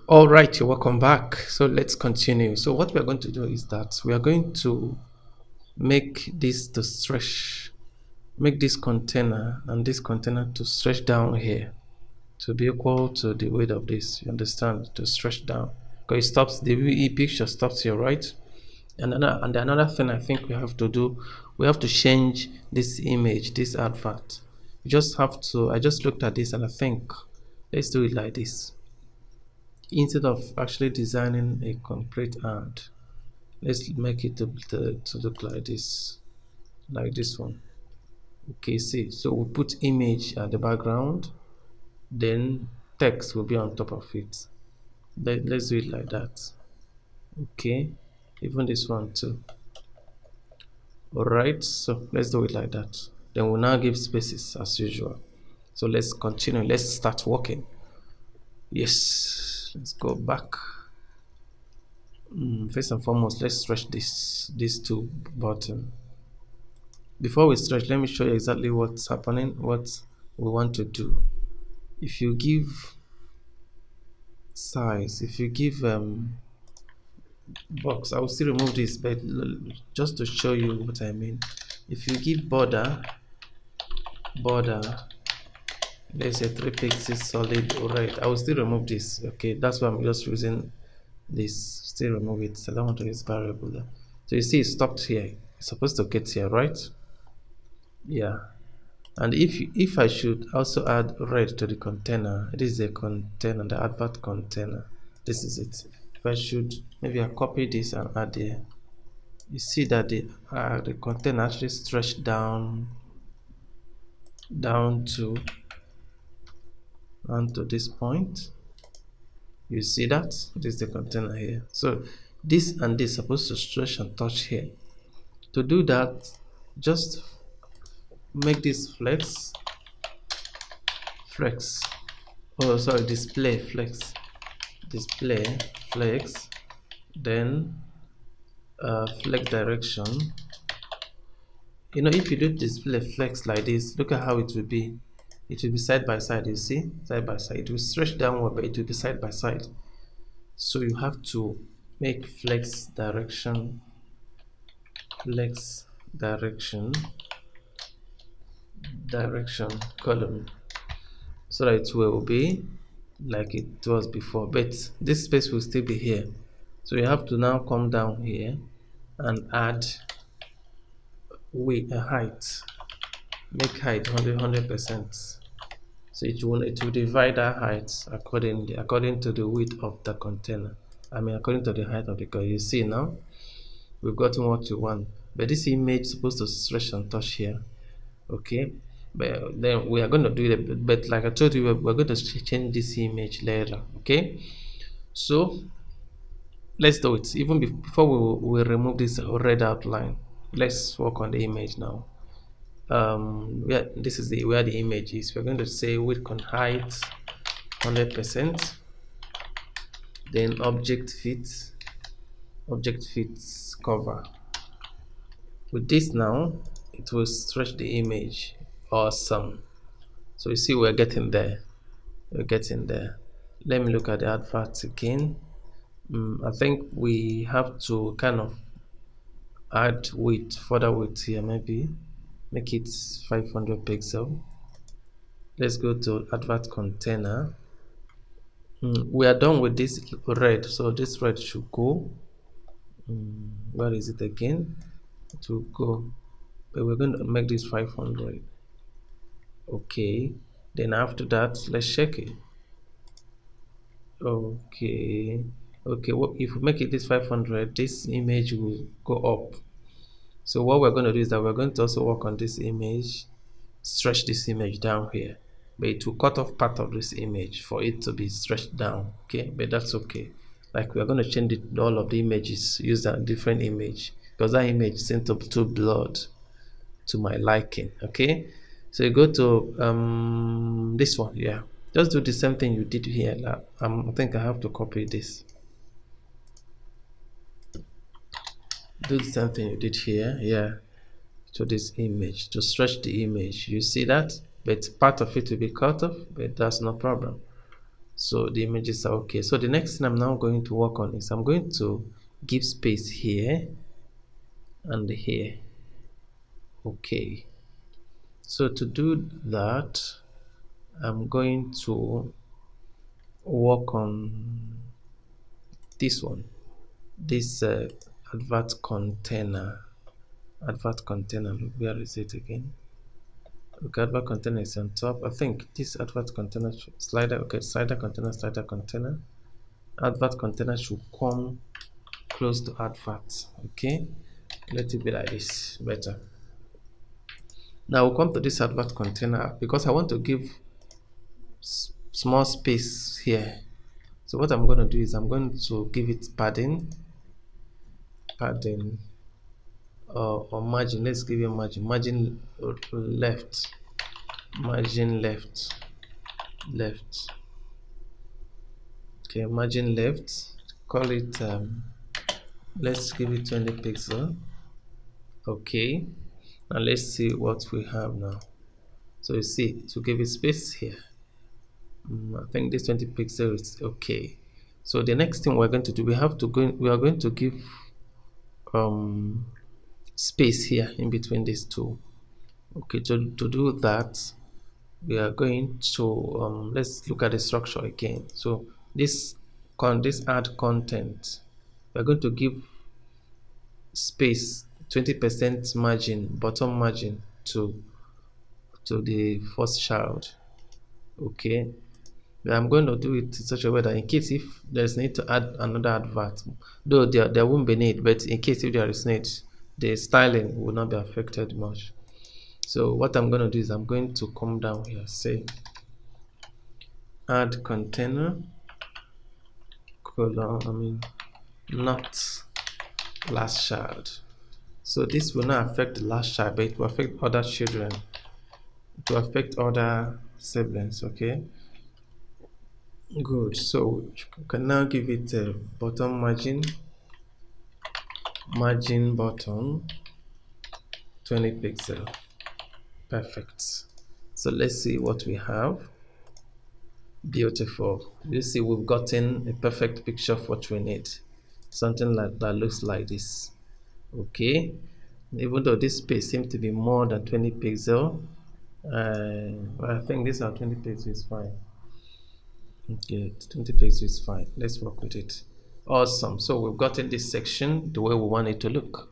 All right, you're welcome back. So let's continue. So what we are going to do is that we are going to make this to stretch, make this container and this container to stretch down here to be equal to the weight of this. You understand? To stretch down because it stops. The picture stops here, right? And another thing I think we have to do, we have to change this image, this advert. You just have to. I just looked at this and I think let's do it like this instead of actually designing a complete ad. Let's make it to look like this one. Okay, see, so we put image at the background, then text will be on top of it. Let's do it like that. Okay, even this one too. All right, so let's do it like that. Then we'll now give spaces as usual. So let's continue. Let's start working. Yes, let's go back. First and foremost, let's stretch these two button. Before we stretch, let me show you exactly what's happening, what we want to do. If you give size, if you give box, I will still remove this, but just to show you what I mean. If you give border, let's say 3 pixels solid red, I will still remove this. Okay, that's why I'm just using this. Still remove it. I don't want to use variable there. So you see it stopped here. It's supposed to get here, right? Yeah. And if I should also add red to the container, this is a container, the advert container. This is it. If I should, maybe I copy this and add there. You see that the container actually stretched down to this point. You see that? This is the container here. So this and this supposed to stretch and touch here. To do that, just make this flex. Oh, sorry, display flex. Then flex direction. You know, if you do display flex like this, look at how it will be. It will be side by side. You see, side by side. It will stretch downward, but it will be side by side. So you have to make flex direction column so that it will be like it was before, but this space will still be here. So you have to now come down here and add width, height, make height 100%. So it will divide that height according to the width of the container. I mean according to the height of the container. You see now we've gotten what we want, but this image is supposed to stretch and touch here. Okay, but then we are going to do it, but like I told you, we're going to change this image later. Okay, so let's do it. Even before we remove this red outline, let's work on the image now. This is where the image is. We're going to say width and height 100%, then object fits cover. With this now, it will stretch the image. Awesome. So you see we're getting there. Let me look at the advert again. I think we have to kind of add further width here, maybe make it 500 pixel. Let's go to advert container. We are done with this red, so this red should go. Where is it again? It will go, but we're going to make this 500. Okay, then after that, let's check it. Okay, well, if we make it this 500, this image will go up. So what we're going to do is that we're going to also work on this image, stretch this image down here, but it will cut off part of this image for it to be stretched down. Okay, but that's okay. Like we are going to change all of the images, use a different image because that image seems to be too blurred to my liking. Okay, so you go to this one. Yeah, just do the same thing you did here. I think I have to copy this. Do the same thing you did here. Yeah, to this image to stretch the image. You see that, but part of it will be cut off, but that's no problem. So the images are okay. So the next thing I'm now going to work on is I'm going to give space here and here. Okay. So to do that, I'm going to work on this one, this advert container. Advert container, where is it again? Okay, advert container is on top. I think this advert container slider, okay, slider container. Advert container should come close to advert. Okay, let it be like this, better. Now we'll come to this advert container because I want to give small space here. So what I'm going to do is I'm going to give it padding or margin. Let's give you margin left, margin left. Okay, margin left. Call it. Let's give it 20 pixel. Okay. Now let's see what we have now. So you see, to give it space here. I think this 20 pixel is okay. So the next thing we're going to do, we are going to give um space here in between these two. Okay, to do that, we are going to let's look at the structure again. So this add content, we're going to give space 20% margin, bottom margin to the first child. Okay, but I'm going to do it in such a way that in case if there's need to add another advert, though there won't be need, but in case if there is need, the styling will not be affected much. So what I'm going to do is I'm going to come down here, say add container colon, not last child. So this will not affect the last child, but it will affect other children, to affect other siblings. Okay, good. So you can now give it a bottom margin bottom 20 pixel. Perfect. So let's see what we have. Beautiful. You see, we've gotten a perfect picture of what we need. Something like that looks like this. Okay. Even though this space seems to be more than 20 pixel, but I think this 20 pixel is fine. Okay, 20 pixel is fine. Let's work with it. Awesome. So we've gotten this section the way we want it to look.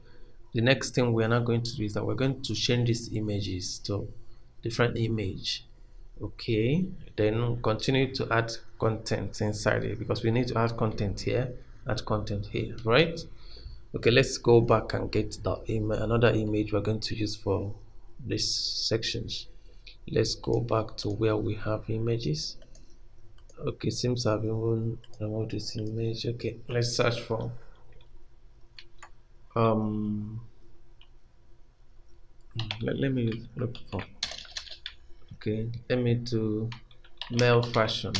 The next thing we're now going to do is that we're going to change these images to different image. Okay, then continue to add content inside it because we need to add content here, add content here, right? Okay, let's go back and get the another image we're going to use for these sections. Let's go back to where we have images. Okay, seems I've even removed this image. Okay, let's search for let me look for, okay, let me do male fashion.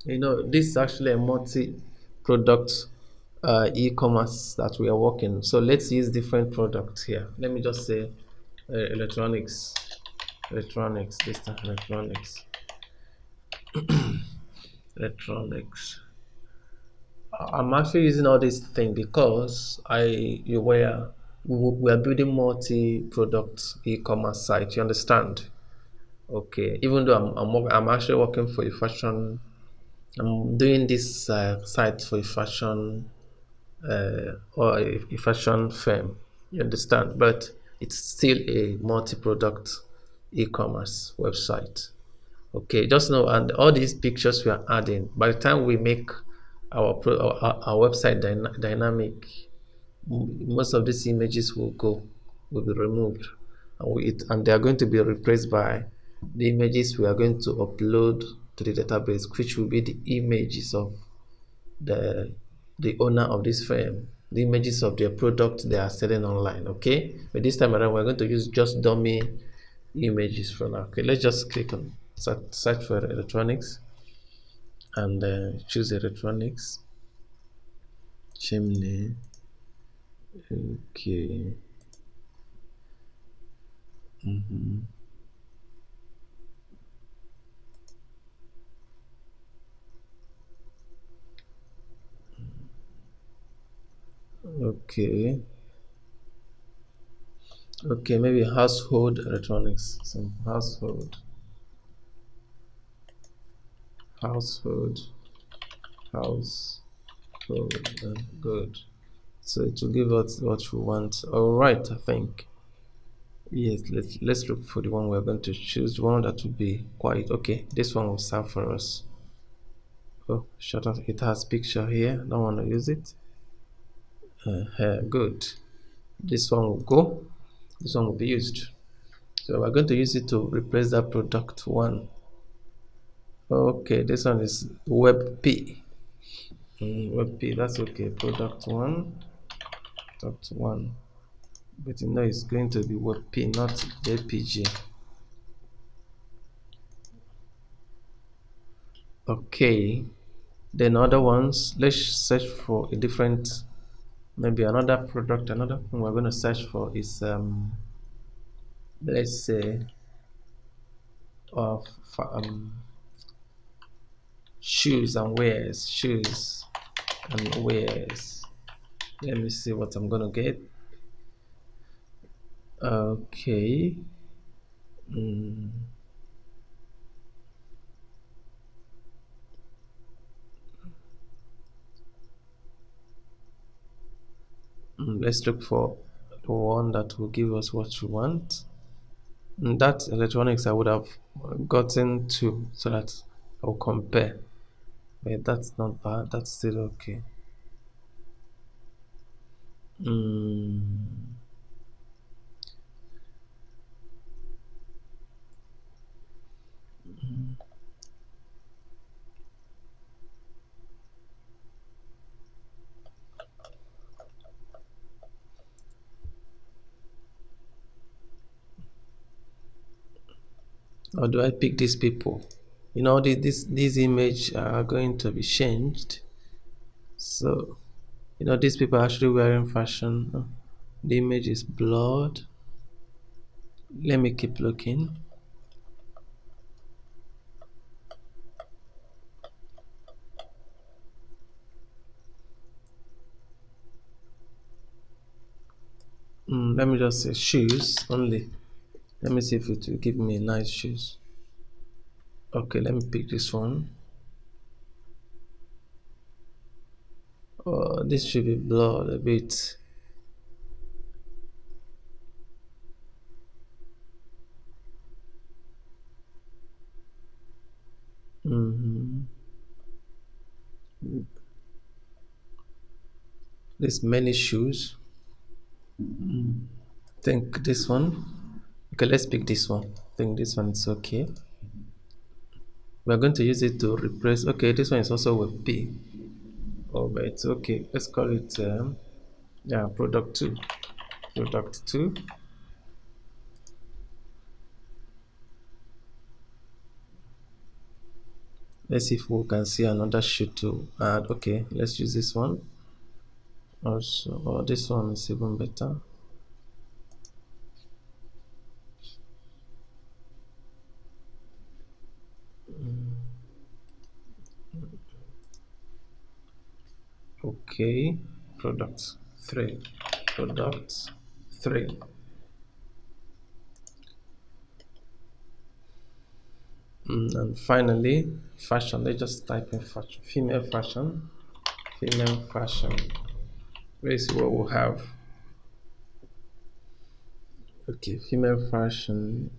You know, this is actually a multi-product e-commerce that we are working. So let's use different products here. Let me just say electronics, this time electronics. I'm actually using all these things because we are building multi-product e-commerce site. You understand? Okay. Even though I'm actually working for a fashion, I'm doing this site for a fashion or a fashion firm. You understand? But it's still a multi-product e-commerce website. Okay, just know, and all these pictures we are adding, by the time we make our website dynamic, most of these images will be removed, and they are going to be replaced by the images we are going to upload to the database, which will be the images of the owner of this firm, the images of their product they are selling online. Okay, but this time around we're going to use just dummy images for now. Okay, let's just click on search for electronics and choose electronics chimney. Okay. Okay. Okay, maybe household electronics. Some household, household, good. So it will give us what we want. All right, I think. Yes, let's look for the one we're going to choose. The one that will be quiet. Okay, this one will serve for us. Oh, shut up. It has picture here. Don't want to use it. Good. This one will go. This one will be used. So we're going to use it to replace that product one. Okay, this one is WebP. WebP, that's okay. Product one. But you know it's going to be WebP, not JPG. Okay. Then other ones, let's search for a different, maybe another product. Another thing we're going to search for is let's say of shoes and wares. Shoes and wares. Let me see what I'm gonna get. Okay. Mm, let's look for the one that will give us what we want. That electronics I would have gotten to so that I'll compare. But that's not bad. That's still okay. Mm, or do I pick these people? You know, these image are going to be changed. So you know, these people are actually wearing fashion. The image is blurred. Let me keep looking. Let me just say shoes only. Let me see if it will give me nice shoes. Okay, let me pick this one. Oh, this should be blurred a bit. hmm There's many shoes. Think this one. Okay, let's pick this one. Think this one is okay. We're going to use it to replace. Okay, this one is also with P. Oh, but it's okay. Let's call it yeah, product two. Product two. Let's see if we can see another shoe to add. Okay, let's use this one. Also, oh, this one is even better. Okay, product three. Product three. And finally, fashion. Let's just type in fashion. Female fashion. Female fashion. Let's see what we'll have. Okay, female fashion.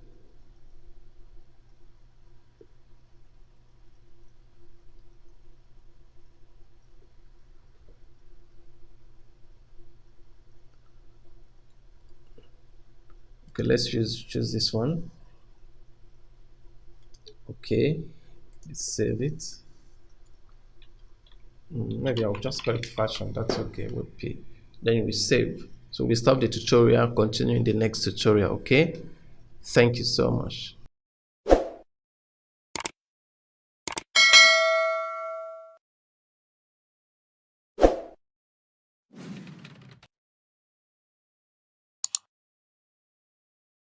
Okay, let's choose this one. Okay, let's save it. Maybe I'll just call it fashion. That's okay. We'll pay. Then we save. So we stop the tutorial. Continue in the next tutorial. Okay. Thank you so much.